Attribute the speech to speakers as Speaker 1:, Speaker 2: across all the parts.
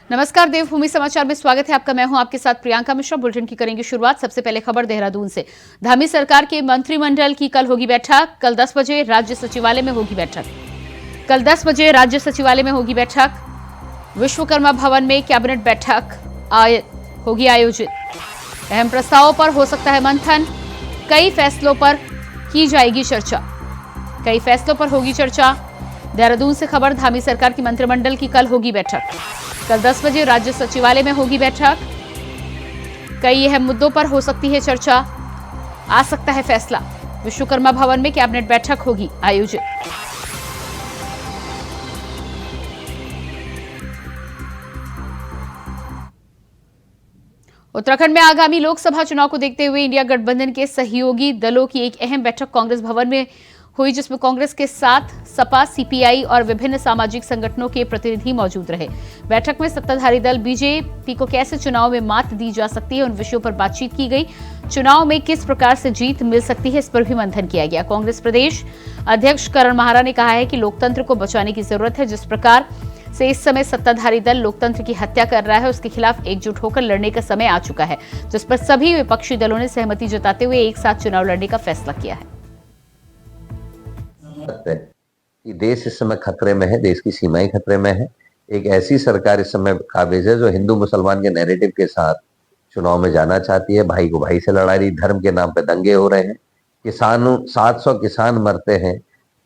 Speaker 1: नमस्कार, देवभूमि समाचार में स्वागत है आपका। मैं हूं आपके साथ प्रियंका मिश्रा। बुलेटिन की करेंगे शुरुआत। सबसे पहले खबर देहरादून से। धामी सरकार के मंत्रिमंडल की कल होगी बैठक। कल 10 बजे राज्य सचिवालय में होगी बैठक। कल 10 बजे राज्य सचिवालय में होगी बैठक। विश्वकर्मा भवन में कैबिनेट बैठक होगी आयोजित। अहम प्रस्तावों पर हो सकता है मंथन। कई फैसलों पर की जाएगी चर्चा। कई फैसलों पर होगी चर्चा। देहरादून से खबर। धामी सरकार की मंत्रिमंडल की कल होगी बैठक। कल 10 बजे राज्य सचिवालय में होगी बैठक। कई अहम मुद्दों पर हो सकती है चर्चा। आ सकता है फैसला। विश्वकर्मा भवन में कैबिनेट बैठक होगी आयोजित। उत्तराखंड में आगामी लोकसभा चुनाव को देखते हुए इंडिया गठबंधन के सहयोगी दलों की एक अहम बैठक कांग्रेस भवन में हुई, जिसमें कांग्रेस के साथ सपा, सीपीआई और विभिन्न सामाजिक संगठनों के प्रतिनिधि मौजूद रहे। बैठक में सत्ताधारी दल बीजेपी को कैसे चुनाव में मात दी जा सकती है, उन विषयों पर बातचीत की गई। चुनाव में किस प्रकार से जीत मिल सकती है, इस पर भी मंथन किया गया। कांग्रेस प्रदेश अध्यक्ष करण माहरा ने कहा है कि लोकतंत्र को बचाने की जरूरत है। जिस प्रकार से इस समय सत्ताधारी दल लोकतंत्र की हत्या कर रहा है, उसके खिलाफ एकजुट होकर लड़ने का समय आ चुका है, जिस पर सभी विपक्षी दलों ने सहमति जताते हुए एक साथ चुनाव लड़ने का फैसला किया है।
Speaker 2: कि देश इस समय खतरे में है, देश की सीमाएं खतरे में है। एक ऐसी सरकार इस समय काबिज है जो हिंदू मुसलमान के नैरेटिव के साथ चुनाव में जाना चाहती है। भाई को भाई से लड़ा रही, धर्म के नाम पे दंगे हो रहे हैं। किसानों 700 किसान मरते हैं।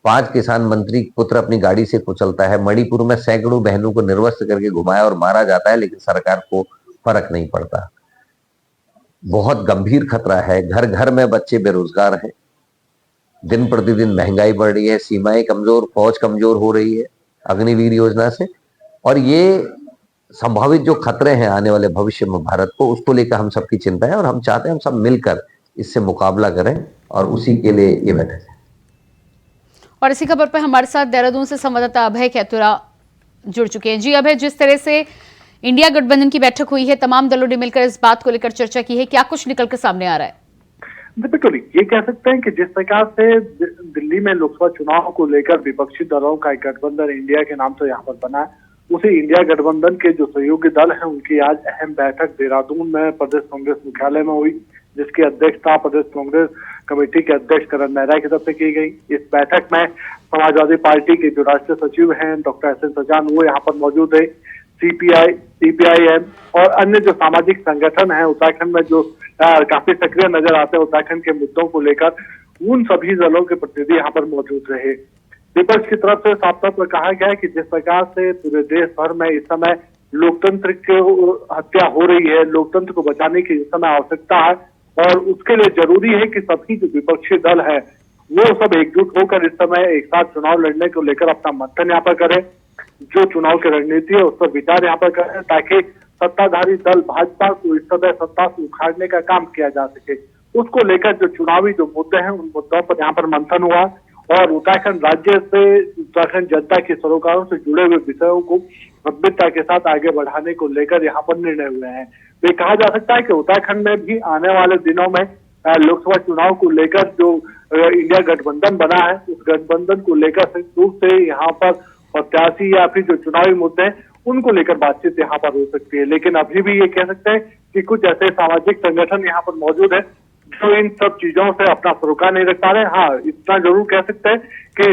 Speaker 2: 5 किसान मंत्री पुत्र अपनी गाड़ी से कुचलता है। मणिपुर में सैकड़ों बहनों को निर्वस्त्र करके घुमाया और मारा जाता है, लेकिन सरकार को फर्क नहीं पड़ता। बहुत गंभीर खतरा है। घर घर में बच्चे बेरोजगार हैं। दिन प्रतिदिन महंगाई बढ़ रही है। सीमाएं कमजोर, फौज कमजोर हो रही है अग्निवीर योजना से। और ये संभावित जो खतरे हैं आने वाले भविष्य में भारत को, उसको लेकर हम सबकी चिंता है और हम चाहते हैं हम सब मिलकर इससे मुकाबला करें, और उसी के लिए ये बैठक है।
Speaker 1: और इसी खबर पर हमारे साथ देहरादून से संवाददाता अभय कैतुरा जुड़ चुके हैं। जी अभय, जिस तरह से इंडिया गठबंधन की बैठक हुई है, तमाम दलों ने मिलकर इस बात को लेकर चर्चा की है, क्या कुछ निकलकर सामने आ रहा है?
Speaker 3: बिल्कुल, ये कह सकते हैं कि जिस प्रकार से दिल्ली में लोकसभा चुनाव को लेकर विपक्षी दलों का एक गठबंधन इंडिया के नाम से यहाँ पर बना है, उसी इंडिया गठबंधन के जो सहयोगी दल हैं उनकी आज अहम बैठक देहरादून में प्रदेश कांग्रेस मुख्यालय में हुई, जिसकी अध्यक्षता प्रदेश कांग्रेस कमेटी के अध्यक्ष करण मेहरा की तरफ से की गई। इस बैठक में समाजवादी पार्टी के जो राष्ट्रीय सचिव हैं डॉक्टर एस एन सजान, वो यहाँ पर मौजूद है। सीपीआई, सीपीआईएम और अन्य जो सामाजिक संगठन हैं उत्तराखंड में जो काफी सक्रिय नजर आते हैं उत्तराखंड के मुद्दों को लेकर, उन सभी दलों के प्रतिनिधि यहाँ पर मौजूद रहे। विपक्ष की तरफ से साफ तौर पर कहा गया है कि जिस प्रकार से पूरे देश भर में इस समय लोकतंत्र की हत्या हो रही है, लोकतंत्र को बचाने की इस समय आवश्यकता है, और उसके लिए जरूरी है कि सभी जो विपक्षी दल है वो सब एकजुट होकर इस समय एक साथ चुनाव लड़ने को लेकर अपना मंथन यहाँ पर करें। जो चुनाव की रणनीति है उस पर विचार यहाँ पर करें, ताकि सत्ताधारी दल भाजपा को इस समय सत्ता से उखाड़ने का काम किया जा सके। उसको लेकर जो चुनावी जो मुद्दे हैं उन मुद्दों पर यहाँ पर मंथन हुआ, और उत्तराखंड राज्य से उत्तराखंड जनता के सरोकारों से जुड़े हुए विषयों को गंभीरता के साथ आगे बढ़ाने को लेकर यहाँ पर निर्णय हुए हैं। तो कहा जा सकता है कि उत्तराखंड में भी आने वाले दिनों में लोकसभा चुनाव को लेकर जो इंडिया गठबंधन बना है, उस गठबंधन को लेकर संयुक्त रूप से यहाँ पर प्रत्याशी या फिर जो चुनावी मुद्दे हैं उनको लेकर बातचीत यहाँ पर हो सकती है। लेकिन अभी भी ये कह सकते हैं कि कुछ ऐसे सामाजिक संगठन यहाँ पर मौजूद है जो इन सब चीजों से अपना सरोकार नहीं रख पा रहे हैं। हाँ, इतना जरूर कह सकते हैं कि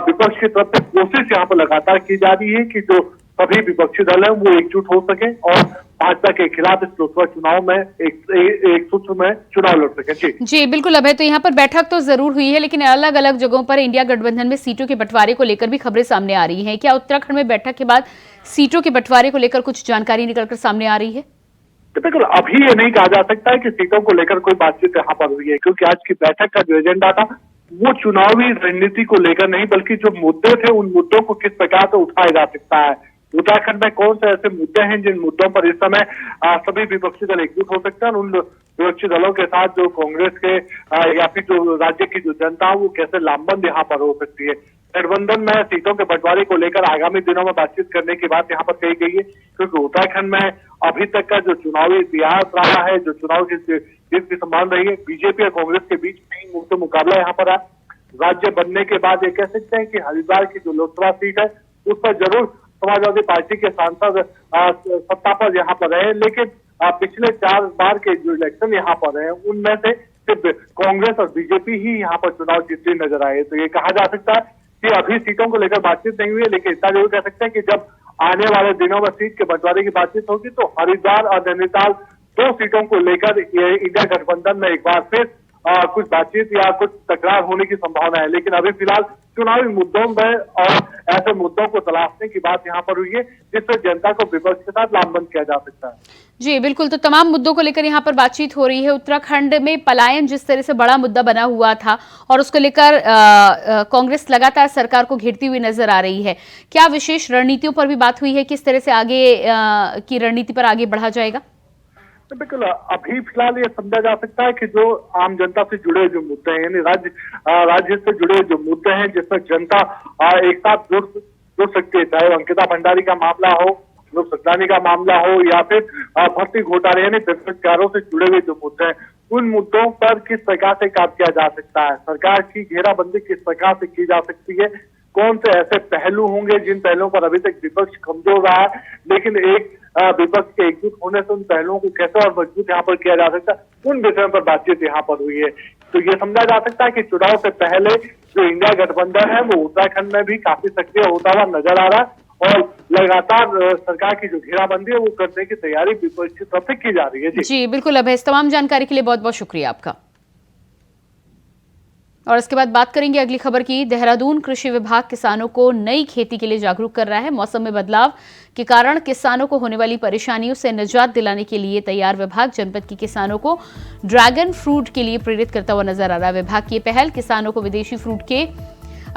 Speaker 3: विपक्ष की तरफ से कोशिश यहाँ पर लगातार की जा रही है कि जो सभी विपक्षी दल है वो एकजुट हो सके और भाजपा के खिलाफ इस लोकसभा चुनाव में एक सूत्र में चुनाव लड़ सके।
Speaker 1: जी बिल्कुल अभय, तो यहाँ पर बैठक तो जरूर हुई है, लेकिन अलग अलग जगहों पर इंडिया गठबंधन में सीटों के बंटवारे को लेकर भी खबरें सामने आ रही हैं। क्या उत्तराखंड में बैठक के बाद सीटों के बंटवारे को लेकर कुछ जानकारी निकलकर सामने आ रही है?
Speaker 3: बिल्कुल, अभी ये नहीं कहा जा सकता है कि सीटों को लेकर कोई बातचीत यहाँ पर हुई है, क्योंकि आज की बैठक का जो एजेंडा था वो चुनावी रणनीति को लेकर नहीं, बल्कि जो मुद्दे थे उन मुद्दों को किस प्रकार से उठाया जा सकता है, उत्तराखंड में कौन से ऐसे मुद्दे हैं जिन मुद्दों पर इस समय सभी विपक्षी दल एकजुट हो सकते हैं, उन विपक्षी दलों के साथ जो कांग्रेस के या फिर जो राज्य की जो जनता वो कैसे लामबंद यहाँ पर हो सकती है। गठबंधन में सीटों के बंटवारे को लेकर आगामी दिनों में बातचीत करने की बात यहाँ पर कही गई है, क्योंकि उत्तराखंड में अभी तक का जो चुनावी इतिहास रहा है, जो चुनाव की जीत की संभावना रही है, बीजेपी और कांग्रेस के बीच तीन मुख्य मुकाबला यहाँ पर है। राज्य बनने के बाद ये कह सकते हैं कि हरिद्वार की जो लोकसभा सीट है उस पर जरूर समाजवादी पार्टी के सांसद सत्ता पर यहाँ पर रहे, लेकिन पिछले 4 बार के जो इलेक्शन यहाँ पर रहे उनमें से सिर्फ कांग्रेस और बीजेपी ही यहाँ पर चुनाव जीतती नजर आए। तो ये कहा जा सकता है कि अभी सीटों को लेकर बातचीत नहीं हुई है, लेकिन इतना जरूर कह सकते हैं कि जब आने वाले दिनों में सीट के बंटवारे की बातचीत होगी तो हरिद्वार और नैनीताल 2 सीटों को लेकर इंडिया गठबंधन में एक बार फिर कुछ बातचीत या कुछ तकरार होने की संभावना है। लेकिन अभी फिलहाल चुनावी मुद्दों में और ऐसे मुद्दों को तलाशने की बात यहाँ पर हुई है जिससे जनता को विपक्ष के साथ लामबंद किया जा सकता है।
Speaker 1: जी बिल्कुल, तो तमाम मुद्दों को लेकर यहाँ पर बातचीत हो रही है। उत्तराखंड में पलायन जिस तरह से बड़ा मुद्दा बना हुआ था और उसको लेकर कांग्रेस लगातार सरकार को घेरती हुई नजर आ रही है, क्या विशेष रणनीतियों पर भी बात हुई है? किस तरह से आगे की रणनीति पर आगे बढ़ा जाएगा?
Speaker 3: तो बिल्कुल अभी फिलहाल ये समझा जा सकता है कि जो आम जनता से जुड़े जो मुद्दे हैं, यानी राज्य से जुड़े जो मुद्दे हैं जिसमें जनता एक साथ जुड़ सकती है, चाहे अंकिता भंडारी का मामला हो, लोक सत्तानी का मामला हो या फिर भर्ती घोटाले यानी बेरोजगारों से जुड़े हुए जो मुद्दे हैं, उन मुद्दों पर किस प्रकार से काम किया जा सकता है, सरकार की घेराबंदी किस प्रकार से की जा सकती है, कौन से ऐसे पहलू होंगे जिन पहलुओं पर अभी तक विपक्ष कमजोर रहा है, लेकिन एक विपक्ष के एकजुट होने से उन पहलुओं को कैसे और मजबूत यहाँ पर किया जा सकता है, उन विषयों पर बातचीत यहाँ पर हुई है। तो ये समझा जा सकता है कि चुनाव से पहले जो इंडिया गठबंधन है वो उत्तराखंड में भी काफी सक्रिय होता हुआ नजर आ रहा है और लगातार सरकार की जो घेराबंदी है वो करने की तैयारी विपक्ष की तरफ से की जा रही है।
Speaker 1: जी बिल्कुल अभय, इस तमाम जानकारी के लिए बहुत बहुत शुक्रिया आपका। और इसके बाद बात करेंगे अगली खबर की। देहरादून कृषि विभाग किसानों को नई खेती के लिए जागरूक कर रहा है। मौसम में बदलाव के कारण किसानों को होने वाली परेशानियों से निजात दिलाने के लिए तैयार विभाग जनपद के किसानों को ड्रैगन फ्रूट के लिए प्रेरित करता हुआ नजर आ रहा है। विभाग की ये पहल किसानों को विदेशी फ्रूट के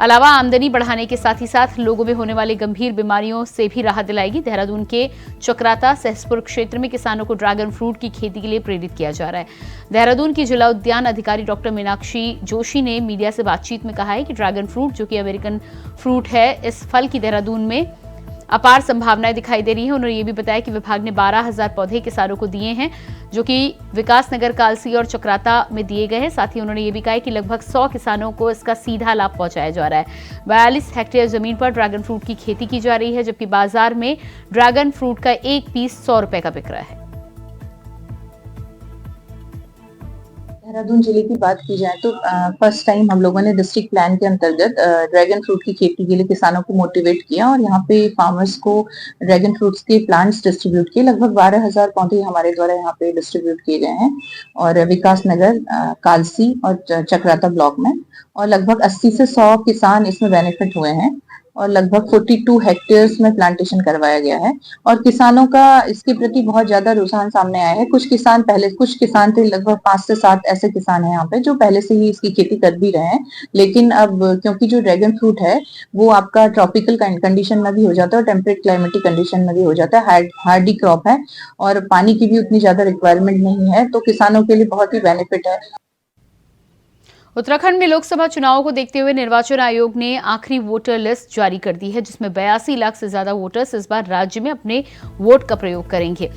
Speaker 1: अलावा आमदनी बढ़ाने के साथ ही साथ लोगों में होने वाली गंभीर बीमारियों से भी राहत दिलाएगी। देहरादून के चक्राता सहसपुर क्षेत्र में किसानों को ड्रैगन फ्रूट की खेती के लिए प्रेरित किया जा रहा है। देहरादून की जिला उद्यान अधिकारी डॉक्टर मीनाक्षी जोशी ने मीडिया से बातचीत में कहा है कि ड्रैगन फ्रूट जो कि अमेरिकन फ्रूट है, इस फल की देहरादून में अपार संभावनाएं दिखाई दे रही हैं। उन्होंने ये भी बताया कि विभाग ने 12,000 पौधे किसानों को दिए हैं जो कि विकास नगर, कालसी और चक्राता में दिए गए हैं। साथ ही उन्होंने ये भी कहा कि लगभग 100 किसानों को इसका सीधा लाभ पहुंचाया जा रहा है। 42 हेक्टेयर जमीन पर ड्रैगन फ्रूट की खेती की जा रही है, जबकि बाजार में ड्रैगन फ्रूट का एक पीस 100 रुपए का बिक रहा है।
Speaker 4: देहरादून जिले की बात की जाए तो फर्स्ट टाइम हम लोगों ने डिस्ट्रिक्ट प्लान के अंतर्गत ड्रैगन फ्रूट की खेती के लिए किसानों को मोटिवेट किया और यहाँ पे फार्मर्स को ड्रैगन फ्रूट्स के प्लांट्स डिस्ट्रीब्यूट किए। लगभग 12,000 पौधे हमारे द्वारा यहाँ पे डिस्ट्रीब्यूट किए गए हैं और विकास नगर, कालसी और चक्राता ब्लॉक में, और लगभग 80 से 100 किसान इसमें बेनिफिट हुए हैं और लगभग 42 हेक्टेयर्स में प्लांटेशन करवाया गया है और किसानों का इसके प्रति बहुत ज्यादा रुझान सामने आया है। कुछ किसान थे, लगभग 5 से 7 ऐसे किसान हैं यहाँ पे जो पहले से ही इसकी खेती कर भी रहे हैं, लेकिन अब क्योंकि जो ड्रैगन फ्रूट है वो आपका ट्रॉपिकल कंडीशन में भी हो जाता है और टेम्परेट क्लाइमेटिक कंडीशन में भी हो जाता है, हार्डी क्रॉप है और पानी की भी उतनी ज्यादा रिक्वायरमेंट नहीं है, तो किसानों के लिए बहुत ही बेनिफिट है।
Speaker 1: उत्तराखंड में लोकसभा चुनावों को देखते हुए निर्वाचन आयोग ने आखिरी वोटर लिस्ट जारी कर दी है, जिसमें 82 लाख से ज्यादा वोटर्स इस बार राज्य में अपने वोट का प्रयोग करेंगे।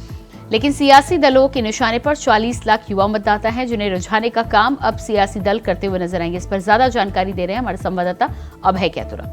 Speaker 1: लेकिन सियासी दलों के निशाने पर 40 लाख युवा मतदाता हैं, जिन्हें रुझाने का काम अब सियासी दल करते हुए नजर आएंगे। इस पर ज्यादा जानकारी दे रहे हैं हमारे संवाददाता अभय कैतुरा।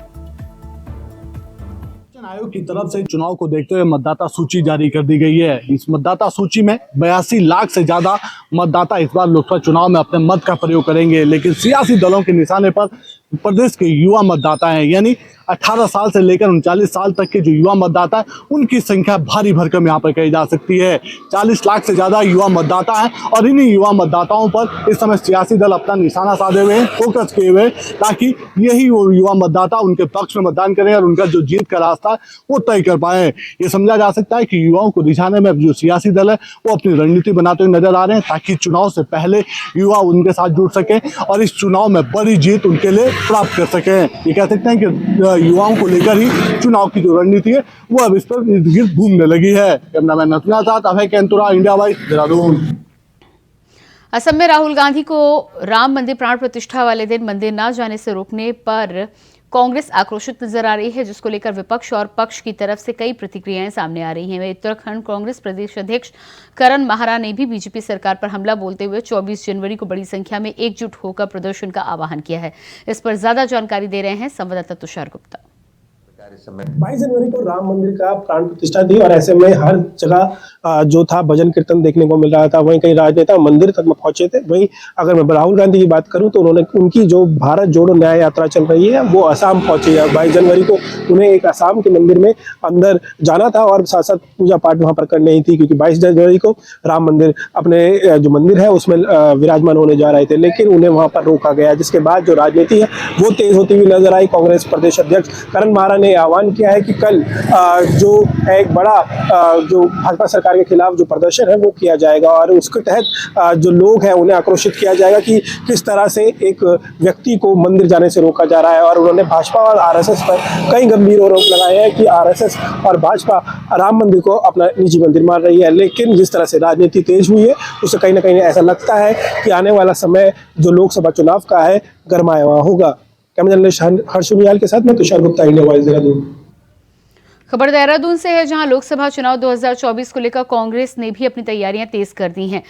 Speaker 5: आयोग की तरफ से चुनाव को देखते हुए मतदाता सूची जारी कर दी गई है। इस मतदाता सूची में 82 लाख से ज्यादा मतदाता इस बार लोकसभा चुनाव में अपने मत का प्रयोग करेंगे, लेकिन सियासी दलों के निशाने पर प्रदेश के युवा मतदाता हैं, यानी 18 साल से लेकर 39 साल तक के जो युवा मतदाता है उनकी संख्या भारी भरकम यहाँ पर कही जा सकती है। 40 लाख से ज्यादा युवा मतदाता हैं और इन्हीं युवा मतदाताओं पर इस समय सियासी दल अपना निशाना साधे हुए हैं, फोकस किए हुए, ताकि यही वो युवा मतदाता उनके पक्ष में मतदान करें और उनका जो जीत का रास्ता है वो तय कर पाए। ये समझा जा सकता है कि युवाओं को रिझाने में जो सियासी दल है वो अपनी रणनीति बनाते हुए नजर आ रहे हैं, ताकि चुनाव से पहले युवा उनके साथ जुड़ सके और इस चुनाव में बड़ी जीत उनके लिए प्राप्त कर सके। ये कह सकते हैं कि युवाओं को लेकर ही चुनाव की जो रणनीति है वो अब इस पर इर्द गिर्द घूमने लगी है। कैमरामैन नथुना साथ अभय कैंतुरा, इंडिया वाइज, देहरादून।
Speaker 1: असम में राहुल गांधी को राम मंदिर प्राण प्रतिष्ठा वाले दिन मंदिर न जाने से रोकने पर कांग्रेस आक्रोशित नजर आ रही है, जिसको लेकर विपक्ष और पक्ष की तरफ से कई प्रतिक्रियाएं सामने आ रही हैं। उत्तराखंड कांग्रेस प्रदेश अध्यक्ष करण माहरा ने भी बीजेपी सरकार पर हमला बोलते हुए 24 जनवरी को बड़ी संख्या में एकजुट होकर प्रदर्शन का आह्वान किया है। इस पर ज्यादा जानकारी दे रहे हैं संवाददाता तुषार गुप्ता।
Speaker 6: 22 जनवरी को राम मंदिर का प्राण प्रतिष्ठा थी और ऐसे में हर जगह जो था भजन कीर्तन देखने को मिल रहा था। वहीं कई राजनेता मंदिर तक में पहुंचे थे। वहीं अगर मैं राहुल गांधी की बात करूं तो उनकी जो भारत जोड़ो न्याय यात्रा चल रही है वो असम पहुंची है। 22 जनवरी को उन्हें एक असम के मंदिर में अंदर जाना था और साथ साथ पूजा पाठ वहां पर करनी ही थी, क्योंकि 22 जनवरी को राम मंदिर अपने जो मंदिर है उसमें विराजमान होने जा रहे थे, लेकिन उन्हें वहां पर रोका गया। जिसके बाद जो राजनीति है वो तेज होती हुई नजर आई। कांग्रेस प्रदेश अध्यक्ष करण मारा ने आह्वान किया है कि कल जो एक बड़ा जो भाजपा सरकार के खिलाफ जो प्रदर्शन है वो किया जाएगा और उसके तहत जो लोग हैं उन्हें आक्रोशित किया जाएगा कि किस तरह से एक व्यक्ति को मंदिर जाने से रोका जा रहा है। और उन्होंने भाजपा और आरएसएस पर कई गंभीर आरोप लगाए हैं कि आरएसएस और भाजपा राम मंदिर को अपना निजी मंदिर मान रही है। लेकिन जिस तरह से राजनीति तेज हुई है उससे कहीं ना कहीं ऐसा लगता है कि आने वाला समय जो लोकसभा चुनाव का है गरमाया हुआ होगा। कैमरा जर्नलिस्ट हर्ष उनियाल के साथ मैं तुषार गुप्ता, इंडिया वॉइस, देहरादून।
Speaker 1: खबर देहरादून से है, जहां लोकसभा चुनाव 2024 को लेकर कांग्रेस ने भी अपनी तैयारियां तेज कर दी हैं।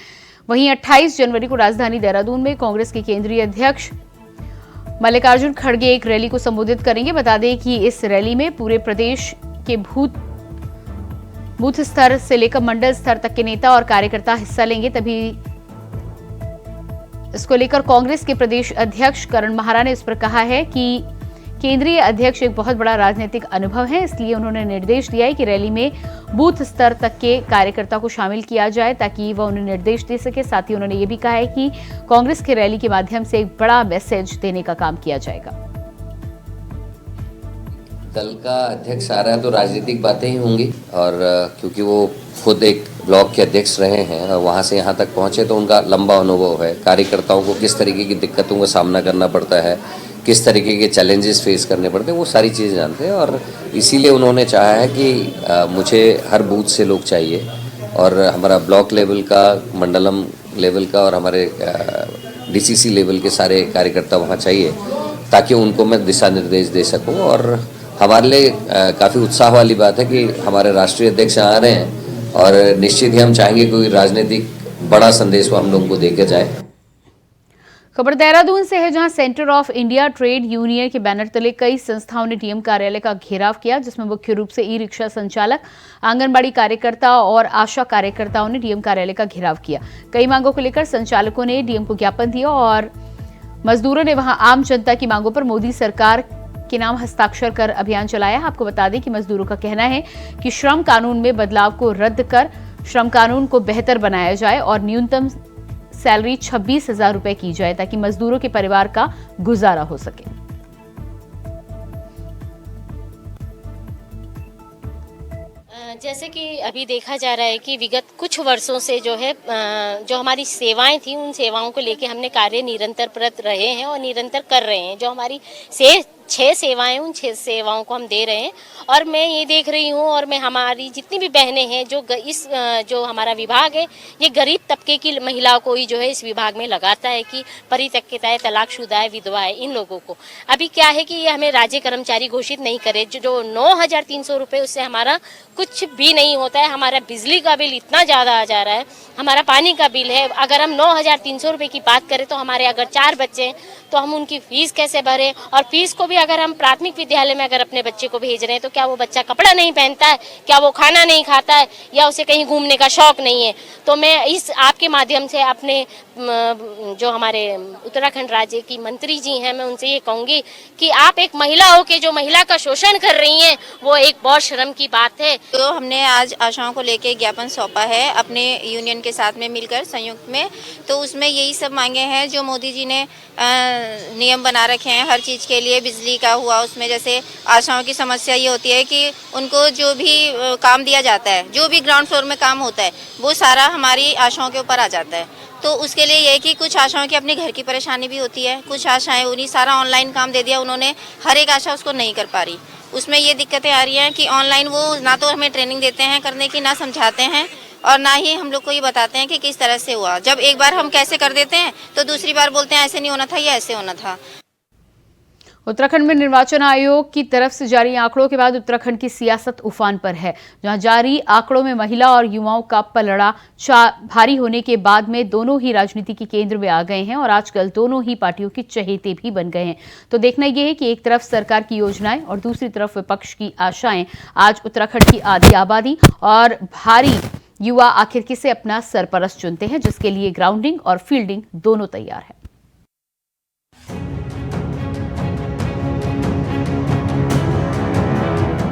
Speaker 1: वहीं 28 जनवरी को राजधानी देहरादून में कांग्रेस के केंद्रीय अध्यक्ष मल्लिकार्जुन खड़गे एक रैली को संबोधित करेंगे। बता दें कि इस रैली में पूरे प्रदेश के बूथ स्तर से लेकर मंडल स्तर तक के नेता और कार्यकर्ता हिस्सा लेंगे। तभी इसको लेकर कांग्रेस के प्रदेश अध्यक्ष करण मारा ने इस पर कहा है कि केंद्रीय अध्यक्ष एक बहुत बड़ा राजनीतिक अनुभव है, इसलिए उन्होंने निर्देश दिया है कि रैली में बूथ स्तर तक के कार्यकर्ता को शामिल किया जाए ताकि वह उन्हें निर्देश दे सके। साथ ही उन्होंने ये भी कहा है कि कांग्रेस की रैली के माध्यम से एक बड़ा मैसेज देने का काम किया जाएगा।
Speaker 7: दल का अध्यक्ष आ रहा है तो राजनीतिक बातें ही होंगी, और क्योंकि वो खुद एक ब्लॉक के अध्यक्ष रहे हैं और वहाँ से यहाँ तक पहुँचे तो उनका लंबा अनुभव है। कार्यकर्ताओं को किस तरीके की दिक्कतों का सामना करना पड़ता है, किस तरीके के चैलेंजेस फेस करने पड़ते हैं, वो सारी चीज़ें जानते हैं। और इसीलिए उन्होंने चाहा है कि मुझे हर बूथ से लोग चाहिए और हमारा ब्लॉक लेवल का, मंडलम लेवल का और हमारे डीसीसी लेवल के सारे कार्यकर्ता वहाँ चाहिए ताकि उनको मैं दिशा निर्देश दे सकूँ। और हमारे लिए काफ़ी उत्साह वाली बात है कि हमारे राष्ट्रीय अध्यक्ष आ रहे हैं और निश्चित ही हम चाहेंगे कोई राजनीतिक बड़ा संदेश वो हम लोगों को देकर जाए।
Speaker 1: खबर देहरादून से है, जहां centre of India trade union के बैनर तले कई संस्थाओं ने डीएम कार्यालय का घेराव किया, जिसमें मुख्य रूप से ई रिक्शा संचालक, आंगनबाड़ी कार्यकर्ता और आशा कार्यकर्ताओं ने डीएम कार्यालय का घेराव किया। कई मांगों को लेकर संचालकों ने डीएम को ज्ञापन दिया और मजदूरों ने वहां आम जनता की मांगों पर मोदी सरकार के नाम हस्ताक्षर कर अभियान चलाया। आपको बता दें कि मजदूरों का कहना है कि श्रम कानून में बदलाव को रद्द कर श्रम कानून को बेहतर बनाया जाए और न्यूनतम सैलरी 26,000 रुपए की जाए ताकि मजदूरों के परिवार का गुजारा हो सके।
Speaker 8: जैसे कि अभी देखा जा रहा है कि विगत कुछ वर्षों से जो है जो हमारी सेवाएं थी उन सेवाओं को लेके हमने कार्य निरंतरप्रत रहे हैं और निरंतर कर रहे हैं। जो हमारी 6 सेवाएं, उन 6 सेवाओं को हम दे रहे हैं। और मैं ये देख रही हूँ और मैं हमारी जितनी भी बहनें हैं जो हमारा विभाग है ये गरीब तबके की महिलाओं को ही जो है इस विभाग में लगाता है कि परित्यक्ता है, तलाकशुदा है, विधवा है, इन लोगों को। अभी क्या है कि ये हमें राज्य कर्मचारी घोषित नहीं करे। जो 9,300 रुपये उससे हमारा कुछ भी नहीं होता है। हमारा बिजली का बिल इतना ज़्यादा आ जा रहा है, हमारा पानी का बिल है। अगर हम 9,300 रुपये की बात करें तो हमारे अगर 4 बच्चे हैं तो हम उनकी फीस कैसे भरें। और फीस को भी अगर हम प्राथमिक विद्यालय में अगर अपने बच्चे को भेज रहे हैं तो क्या वो बच्चा कपड़ा नहीं पहनता है, क्या वो खाना नहीं खाता है, या उसे कहीं घूमने का शौक नहीं है। तो मैं इस आपके माध्यम से अपने जो हमारे उत्तराखंड राज्य की मंत्री जी हैं मैं उनसे ये कहूँगी कि आप एक महिला हो के जो महिला का शोषण कर रही हैं वो एक बहुत शर्म की बात है।
Speaker 9: तो हमने आज आशाओं को लेके ज्ञापन सौंपा है अपने यूनियन के साथ में मिलकर संयुक्त में। तो उसमें यही सब मांगे हैं जो मोदी जी ने नियम बना रखे हैं हर चीज़ के लिए। बिजली का हुआ, उसमें जैसे आशाओं की समस्या ये होती है कि उनको जो भी काम दिया जाता है, जो भी ग्राउंड फ्लोर में काम होता है वो सारा हमारी आशाओं के ऊपर आ जाता है। तो उसके लिए ये है कि कुछ आशाओं की अपने घर की परेशानी भी होती है, कुछ आशाएं उन्हीं सारा ऑनलाइन काम दे दिया उन्होंने, हर एक आशा उसको नहीं कर पा रही। उसमें ये दिक्कतें आ रही हैं कि ऑनलाइन वो ना तो हमें ट्रेनिंग देते हैं करने की, ना समझाते हैं और ना ही हम लोग को ये बताते हैं कि किस तरह से हुआ। जब एक बार हम कैसे कर देते हैं तो दूसरी बार बोलते हैं ऐसे नहीं होना था या ऐसे होना था।
Speaker 1: उत्तराखंड में निर्वाचन आयोग की तरफ से जारी आंकड़ों के बाद उत्तराखंड की सियासत उफान पर है, जहां जारी आंकड़ों में महिला और युवाओं का पलड़ा भारी होने के बाद में दोनों ही राजनीति के केंद्र में आ गए हैं और आजकल दोनों ही पार्टियों के चहेते भी बन गए हैं। तो देखना यह है कि एक तरफ सरकार की योजनाएं और दूसरी तरफ विपक्ष की आशाएं। आज उत्तराखंड की आधी आबादी और भारी युवा आखिर किसे अपना सरपरस्त चुनते हैं, जिसके लिए ग्राउंडिंग और फील्डिंग दोनों तैयार है।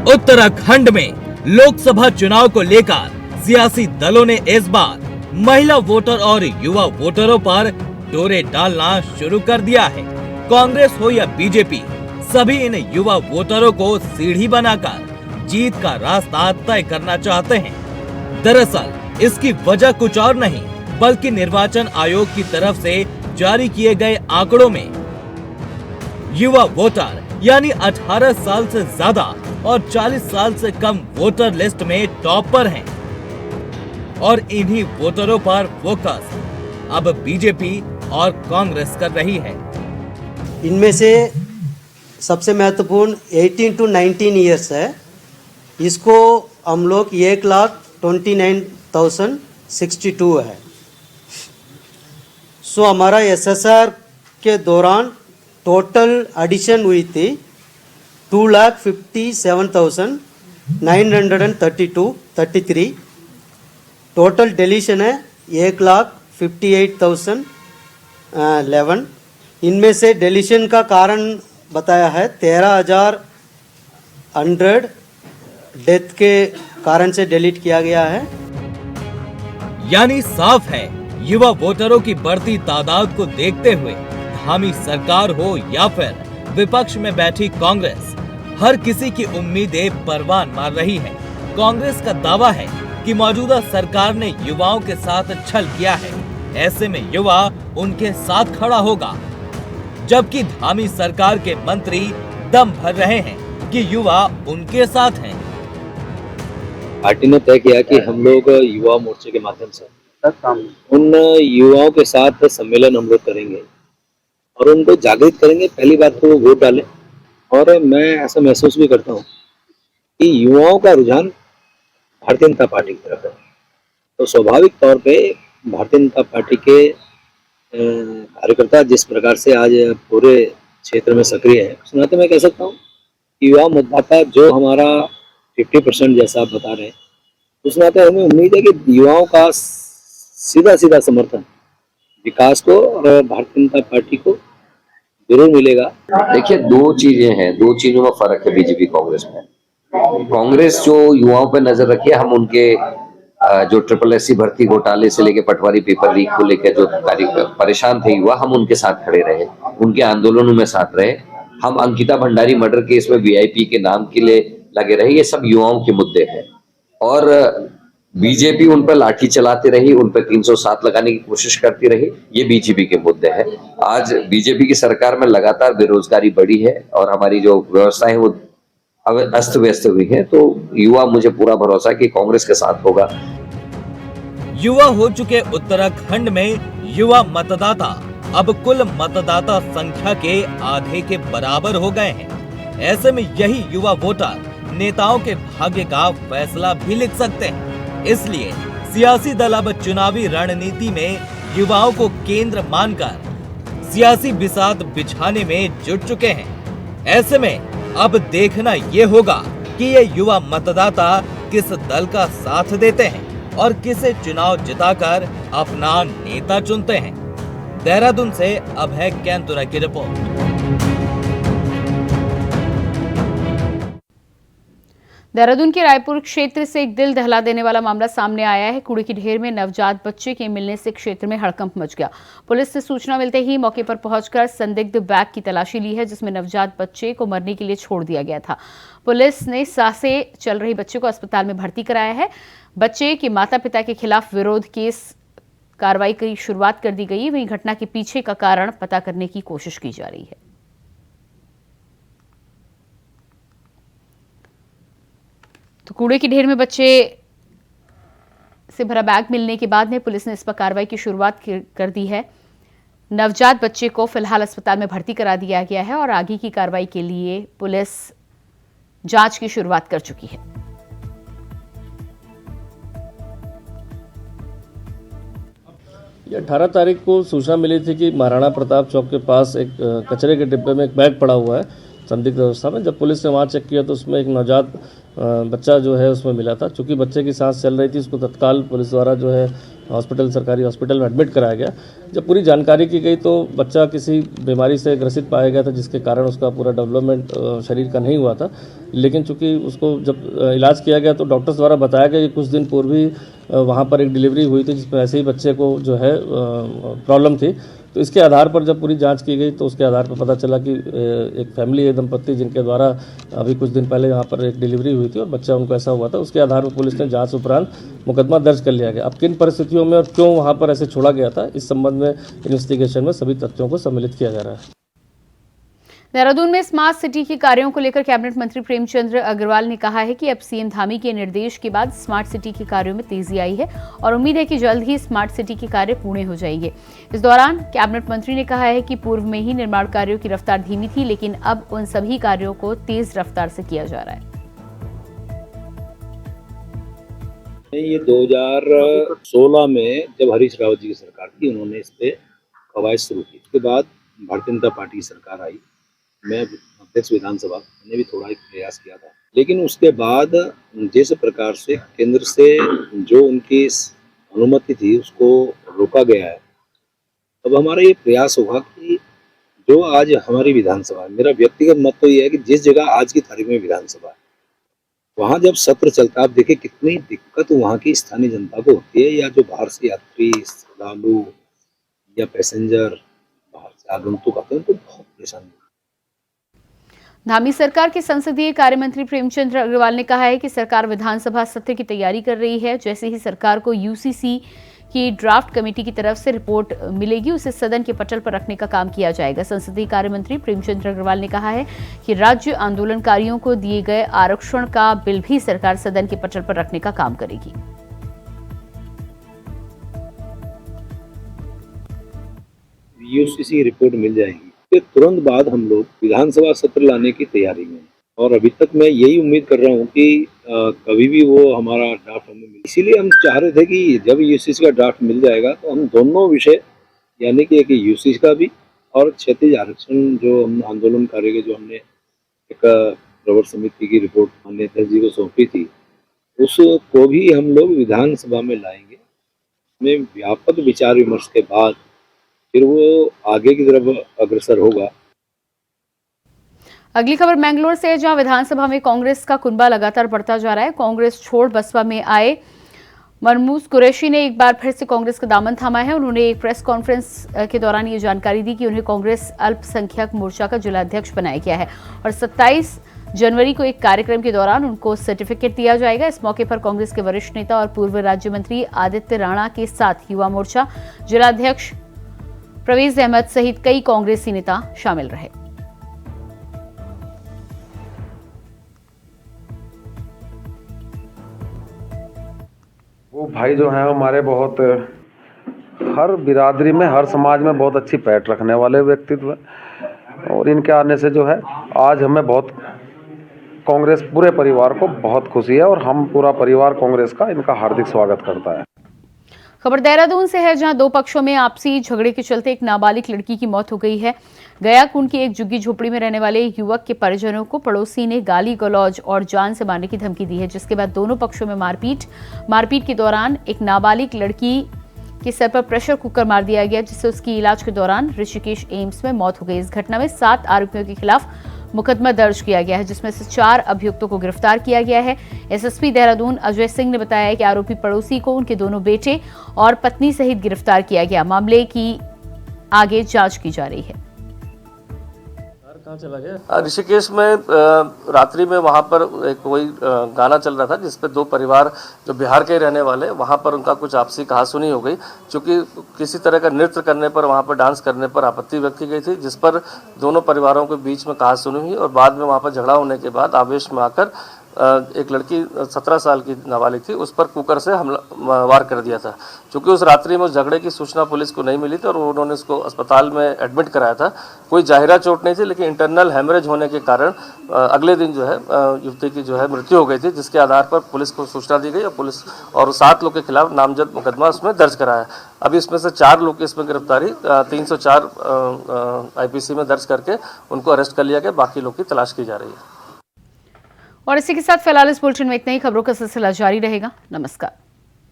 Speaker 10: उत्तराखंड में लोकसभा चुनाव को लेकर सियासी दलों ने इस बार महिला वोटर और युवा वोटरों पर डोरे डालना शुरू कर दिया है। कांग्रेस हो या बीजेपी, सभी इन युवा वोटरों को सीढ़ी बनाकर जीत का रास्ता तय करना चाहते हैं। दरअसल इसकी वजह कुछ और नहीं बल्कि निर्वाचन आयोग की तरफ से जारी किए गए आंकड़ों में युवा वोटर यानी 18 साल से ज्यादा और 40 साल से कम वोटर लिस्ट में टॉप पर हैं और इन्हीं वोटरों पर फोकस अब बीजेपी और कांग्रेस कर रही है।
Speaker 11: इनमें से सबसे महत्वपूर्ण 18 to 19 ईयर्स है। इसको हम लोग 1,29,062 है। सो हमारा SSR के दौरान टोटल एडिशन हुई थी 2,57,933। टोटल डिलीशन है 1,58,011। इनमें से डिलीशन का कारण बताया है 13,100 डेथ के कारण से डिलीट किया गया है।
Speaker 10: यानी साफ है युवा वोटरों की बढ़ती तादाद को देखते हुए धामी सरकार हो या फिर विपक्ष में बैठी कांग्रेस, हर किसी की उम्मीदें परवान मार रही है। कांग्रेस का दावा है कि मौजूदा सरकार ने युवाओं के साथ छल किया है, ऐसे में युवा उनके साथ खड़ा होगा, जबकि धामी सरकार के मंत्री दम भर रहे हैं कि युवा उनके साथ हैं।
Speaker 12: पार्टी ने तय किया कि हम लोग युवा मोर्चे के माध्यम से उन युवाओं के साथ सम्मेलन हम लोग करेंगे और उनको जागृत करेंगे। पहली बात तो वो वोट डालें, और मैं ऐसा महसूस भी करता हूँ कि युवाओं का रुझान भारतीय जनता पार्टी की तरफ है, तो स्वाभाविक तौर पे भारतीय जनता पार्टी के कार्यकर्ता जिस प्रकार से आज पूरे क्षेत्र में सक्रिय है, उस नाते मैं कह सकता हूँ कि युवा मतदाता जो हमारा 50% जैसा आप बता रहे हैं, उस नाते हमें उम्मीद है कि युवाओं का सीधा सीधा समर्थन विकास को और भारतीय जनता पार्टी को जरूर मिलेगा।
Speaker 2: देखिए, दो चीजें हैं, दो चीजों में फर्क है बीजेपी कांग्रेस में। कांग्रेस जो युवाओं पर नजर रखी है, हम उनके जो SSSC भर्ती घोटाले से लेकर पटवारी पेपर लीक को लेकर जो परेशान थे युवा, हम उनके साथ खड़े रहे, उनके आंदोलनों में साथ रहे। हम अंकिता भंडारी मर्डर केस में VIP के नाम के लिए लगे रहे। ये सब युवाओं के मुद्दे हैं और बीजेपी उन पर लाठी चलाती रही, उन पर 307 लगाने की कोशिश करती रही। ये बीजेपी के मुद्दे हैं। आज बीजेपी की सरकार में लगातार बेरोजगारी बढ़ी है और हमारी जो व्यवस्थाएं वो अस्त व्यस्त हुई है, तो युवा, मुझे पूरा भरोसा है कि कांग्रेस के साथ होगा।
Speaker 10: युवा हो चुके उत्तराखंड में युवा मतदाता अब कुल मतदाता संख्या के आधे के बराबर हो गए हैं। ऐसे में यही युवा वोटर नेताओं के भाग्य का फैसला भी लिख सकते हैं। इसलिए सियासी दल अब चुनावी रणनीति में युवाओं को केंद्र मानकर सियासी बिसात बिछाने में जुट चुके हैं। ऐसे में अब देखना ये होगा कि ये युवा मतदाता किस दल का साथ देते हैं और किसे चुनाव जिताकर अपना नेता चुनते हैं। देहरादून से अभय कैंतुरा की रिपोर्ट।
Speaker 1: देहरादून के रायपुर क्षेत्र से एक दिल दहला देने वाला मामला सामने आया है। कूड़े की ढेर में नवजात बच्चे के मिलने से क्षेत्र में हड़कंप मच गया। पुलिस से सूचना मिलते ही मौके पर पहुंचकर संदिग्ध बैग की तलाशी ली है, जिसमें नवजात बच्चे को मरने के लिए छोड़ दिया गया था। पुलिस ने सांसें चल रही बच्चे को अस्पताल में भर्ती कराया है। बच्चे के माता पिता के खिलाफ विरोध केस कार्रवाई की शुरुआत कर दी गई। वहीं घटना के पीछे का कारण पता करने की कोशिश की जा रही है। तो कूड़े की ढेर में बच्चे से भरा बैग मिलने के बाद में पुलिस ने इस पर कार्रवाई की शुरुआत कर दी है। नवजात बच्चे को फिलहाल अस्पताल में भर्ती करा दिया गया है और आगे की कार्रवाई के लिए पुलिस जांच की शुरुआत कर चुकी है।
Speaker 13: ये 18 तारीख को सूचना मिली थी कि महाराणा प्रताप चौक के पास एक कचरे के डिब्बे में एक बैग पड़ा हुआ है संदिग्ध अवस्था में। जब पुलिस ने वहाँ चेक किया तो उसमें एक नवजात बच्चा जो है उसमें मिला था। चूँकि बच्चे की सांस चल रही थी, उसको तत्काल पुलिस द्वारा जो है सरकारी हॉस्पिटल में एडमिट कराया गया। जब पूरी जानकारी की गई तो बच्चा किसी बीमारी से ग्रसित पाया गया था, जिसके कारण उसका पूरा डेवलपमेंट शरीर का नहीं हुआ था। लेकिन चूँकि उसको जब इलाज किया गया तो डॉक्टर्स द्वारा बताया गया कि कुछ दिन पूर्व ही वहाँ पर एक डिलीवरी हुई थी, जिसमें ऐसे ही बच्चे को जो है प्रॉब्लम थी। तो इसके आधार पर जब पूरी जांच की गई तो उसके आधार पर पता चला कि एक फैमिली है, दंपत्ति, जिनके द्वारा अभी कुछ दिन पहले यहाँ पर एक डिलीवरी हुई थी और बच्चा उनको ऐसा हुआ था। उसके आधार पर पुलिस ने जांच उपरांत मुकदमा दर्ज कर लिया गया। अब किन परिस्थितियों में और क्यों वहाँ पर ऐसे छोड़ा गया था, इस संबंध में इन्वेस्टिगेशन में सभी तथ्यों को सम्मिलित किया जा रहा है।
Speaker 1: देहरादून में स्मार्ट सिटी के कार्यों को लेकर कैबिनेट मंत्री प्रेमचंद्र अग्रवाल ने कहा है कि अब सीएम धामी के निर्देश के बाद स्मार्ट सिटी के कार्यों में तेजी आई है और उम्मीद है कि जल्द ही स्मार्ट सिटी के कार्य पूर्ण हो जाएंगे। इस दौरान कैबिनेट मंत्री ने कहा है कि पूर्व में ही निर्माण कार्यों की रफ्तार धीमी थी, लेकिन अब उन सभी कार्यों को तेज रफ्तार से किया जा रहा है।
Speaker 12: ये 2016 में जब हरीश रावत जी की सरकार थी, उन्होंने इस पे कवायद शुरू की। उसके बाद भारतीय जनता पार्टी की सरकार आई, मैं अध्यक्ष विधानसभा, मैंने भी थोड़ा एक प्रयास किया था। लेकिन उसके बाद जिस प्रकार से केंद्र से जो उनकी अनुमति थी उसको रोका गया है, अब हमारा ये प्रयास होगा कि जो आज हमारी विधानसभा है, मेरा व्यक्तिगत मत तो ये है कि जिस जगह आज की तारीख में विधानसभा है, वहाँ जब सत्र चलता है, आप देखिए कितनी दिक्कत वहाँ की स्थानीय जनता को होती है, या जो बाहर से यात्री, श्रद्धालु या पैसेंजर बाहर से आगंतुक आते हैं, उनको बहुत परेशानी।
Speaker 1: धामी सरकार के संसदीय कार्य मंत्री प्रेमचंद्र अग्रवाल ने कहा है कि सरकार विधानसभा सत्र की तैयारी कर रही है। जैसे ही सरकार को यूसीसी की ड्राफ्ट कमेटी की तरफ से रिपोर्ट मिलेगी, उसे सदन के पटल पर रखने का काम किया जाएगा। संसदीय कार्य मंत्री प्रेमचंद्र अग्रवाल ने कहा है कि राज्य आंदोलनकारियों को दिए गए आरक्षण का बिल भी सरकार सदन के पटल पर रखने का काम करेगी।
Speaker 12: यूसीसी रिपोर्ट मिल जाएगी, के तुरंत बाद हम लोग विधानसभा सत्र लाने की तैयारी में, और अभी तक मैं यही उम्मीद कर रहा हूँ कि कभी भी वो हमारा ड्राफ्ट हमें मिले। इसीलिए हम चाह रहे थे कि जब यूसीसी का ड्राफ्ट मिल जाएगा तो हम दोनों विषय, यानी कि एक यूसीसी का भी और क्षैतिज आरक्षण जो हम आंदोलनकारी के जो हमने एक प्रवर समिति की रिपोर्ट माननीय अध्यक्ष जी को सौंपी थी, उसको भी हम लोग विधानसभा में लाएंगे। उसमें व्यापक विचार विमर्श के बाद फिर वो आगे की तरफ अग्रसर होगा।
Speaker 1: अगली खबर मैंगलोर से है, जहां विधानसभा में कांग्रेस का कुनबा लगातार बढ़ता जा रहा है। कांग्रेस छोड़ बसपा में आए मरमूज कुरैशी ने एक बार फिर से कांग्रेस का दामन थामा है। उन्होंने एक प्रेस कॉन्फ्रेंस के दौरान ये जानकारी दी कि उन्हें कांग्रेस अल्पसंख्यक मोर्चा का जिलाध्यक्ष बनाया गया है और 27 जनवरी को एक कार्यक्रम के दौरान उनको सर्टिफिकेट दिया जाएगा। इस मौके पर कांग्रेस के वरिष्ठ नेता और पूर्व राज्य मंत्री आदित्य राणा के साथ युवा मोर्चा जिलाध्यक्ष परवेज अहमद सहित कई कांग्रेसी नेता शामिल रहे।
Speaker 14: वो भाई जो हैं हमारे बहुत हर बिरादरी में, हर समाज में बहुत अच्छी पैठ रखने वाले व्यक्तित्व हैं, और इनके आने से जो है आज हमें बहुत, कांग्रेस पूरे परिवार को बहुत खुशी है और हम पूरा परिवार कांग्रेस का इनका हार्दिक स्वागत करता है।
Speaker 1: खबर देहरादून से है, जहां दो पक्षों में आपसी झगड़े के चलते एक नाबालिग लड़की की मौत हो गई है। गयाकुंड की एक झुग्गी झोपड़ी में रहने वाले युवक के परिजनों को पड़ोसी ने गाली गलौज और जान से मारने की धमकी दी है, जिसके बाद दोनों पक्षों में मारपीट के दौरान एक नाबालिग लड़की के सर पर प्रेशर कुकर मार दिया गया, जिससे उसकी इलाज के दौरान ऋषिकेश एम्स में मौत हो गई। इस घटना में 7 आरोपियों के खिलाफ मुकदमा दर्ज किया गया है, जिसमें से 4 अभियुक्तों को गिरफ्तार किया गया है। एसएसपी देहरादून अजय सिंह ने बताया कि आरोपी पड़ोसी को उनके दोनों बेटे और पत्नी सहित गिरफ्तार किया गया। मामले की आगे जांच की जा रही है।
Speaker 13: कहाँ चला गया? ऋषिकेश में रात्रि में वहाँ पर कोई गाना चल रहा था, जिसपे 2 परिवार जो बिहार के रहने वाले, वहाँ पर उनका कुछ आपसी कहासुनी हो गई। चूँकि किसी तरह का नृत्य करने पर, वहाँ पर डांस करने पर आपत्ति व्यक्त की गई थी, जिस पर दोनों परिवारों के बीच में कहासुनी हुई और बाद में वहाँ पर झगड़ा होने के बाद आवेश में आकर एक लड़की 17 साल की नाबालिग थी, उस पर कुकर से हमला वार कर दिया था। चूँकि उस रात्रि में उस झगड़े की सूचना पुलिस को नहीं मिली थी और उन्होंने उसको अस्पताल में एडमिट कराया था। कोई जाहिरा चोट नहीं थी, लेकिन इंटरनल हेमरेज होने के कारण अगले दिन जो है युवती की जो है मृत्यु हो गई थी, जिसके आधार पर पुलिस को सूचना दी गई और पुलिस और 7 लोग के खिलाफ नामजद मुकदमा उसमें दर्ज कराया। अभी इसमें से 4 लोग की इसमें गिरफ्तारी 304 IPC में दर्ज करके उनको अरेस्ट कर लिया गया। बाकी लोग की तलाश की जा रही है।
Speaker 1: और इसी के साथ फिलहाल इस बुलेटिन में इतना ही। खबरों का सिलसिला जारी रहेगा। नमस्कार।